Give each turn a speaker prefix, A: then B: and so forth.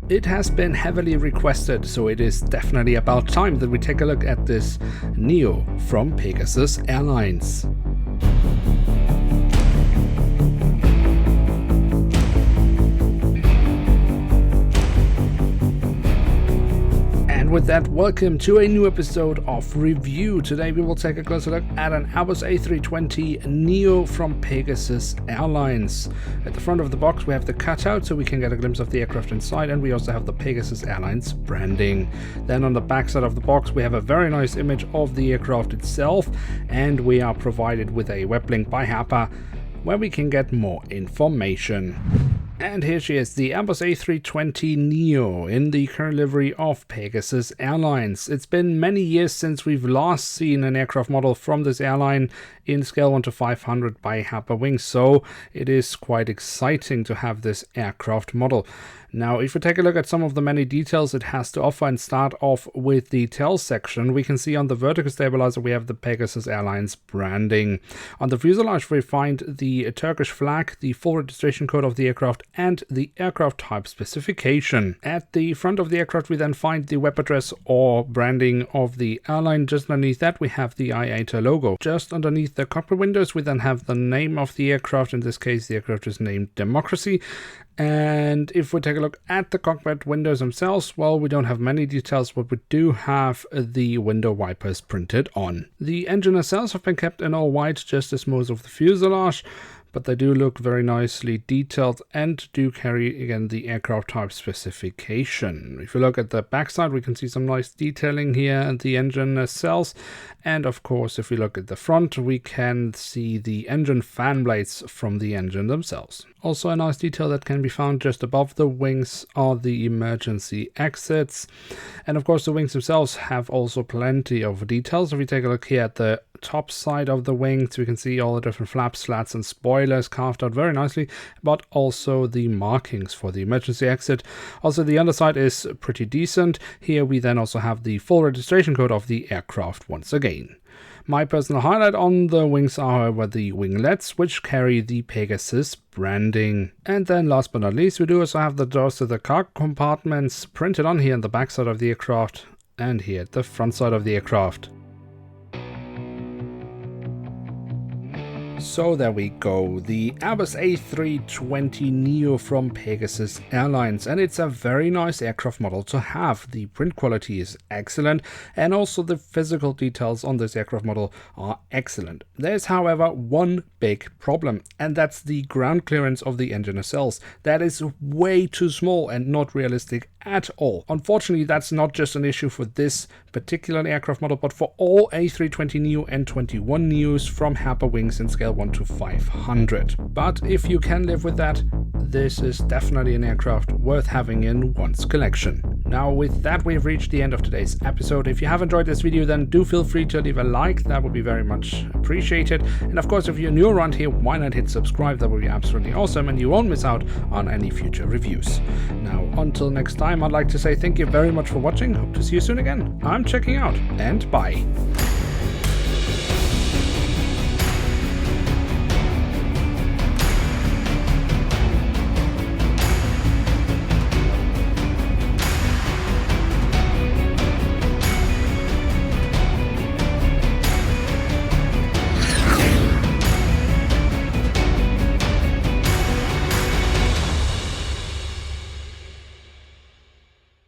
A: It has been heavily requested, so it is definitely about time that we take a look at this NEO from Pegasus Airlines. With that, welcome to a new episode of Review. Today we will take a closer look at an Airbus A320NEO from Pegasus Airlines. At the front of the box we have the cutout so we can get a glimpse of the aircraft inside, and we also have the Pegasus Airlines branding. Then on the back side of the box we have a very nice image of the aircraft itself, and we are provided with a web link by Herpa where we can get more information. And here she is, the Airbus A320NEO in the current livery of Pegasus Airlines. It's been many years since we've last seen an aircraft model from this airline in scale 1 to 500 by Herpa Wings, so it is quite exciting to have this aircraft model. Now, if we take a look at some of the many details it has to offer and start off with the tail section, we can see on the vertical stabilizer we have the Pegasus Airlines branding. On the fuselage we find the Turkish flag, the full registration code of the aircraft, and the aircraft type specification. At the front of the aircraft we then find the web address or branding of the airline. Just underneath that we have the IATA logo. Just underneath the cockpit windows we then have the name of the aircraft. In this case the aircraft is named Democracy. And if we take a look at the cockpit windows themselves, well, we don't have many details, but we do have the window wipers printed on. The engine nacelles have been kept in all white, just as most of the fuselage, but they do look very nicely detailed and do carry, again, the aircraft type specification. If you look at the backside, we can see some nice detailing here and the engine nacelles. And of course, if we look at the front, we can see the engine fan blades from the engine themselves. Also a nice detail that can be found just above the wings are the emergency exits. And of course, the wings themselves have also plenty of details. If we take a look here at the top side of the wings, we can see all the different flaps, slats and spoilers carved out very nicely, but also the markings for the emergency exit. Also, the underside is pretty decent. Here we then also have the full registration code of the aircraft once again. My personal highlight on the wings are, however, the winglets, which carry the Pegasus branding. And then last but not least, we do also have the doors to the cargo compartments printed on here on the back side of the aircraft and here at the front side of the aircraft. So there we go, the Airbus A320NEO from Pegasus Airlines, and it's a very nice aircraft model to have. The print quality is excellent, and also the physical details on this aircraft model are excellent. There's, however, one big problem, and that's the ground clearance of the engine nacelles. That is way too small and not realistic at all. Unfortunately, that's not just an issue for this particular aircraft model, but for all A320NEO and 21NEOs from Herpa Wings in scale 1 to 500. But if you can live with that, this is definitely an aircraft worth having in one's collection. Now, with that, we've reached the end of today's episode. If you have enjoyed this video, then do feel free to leave a like. That would be very much appreciated. And of course, if you're new around here, why not hit subscribe? That would be absolutely awesome, and you won't miss out on any future reviews. Now, until next time, I'd like to say thank you very much for watching. Hope to see you soon again. I'm checking out, and bye.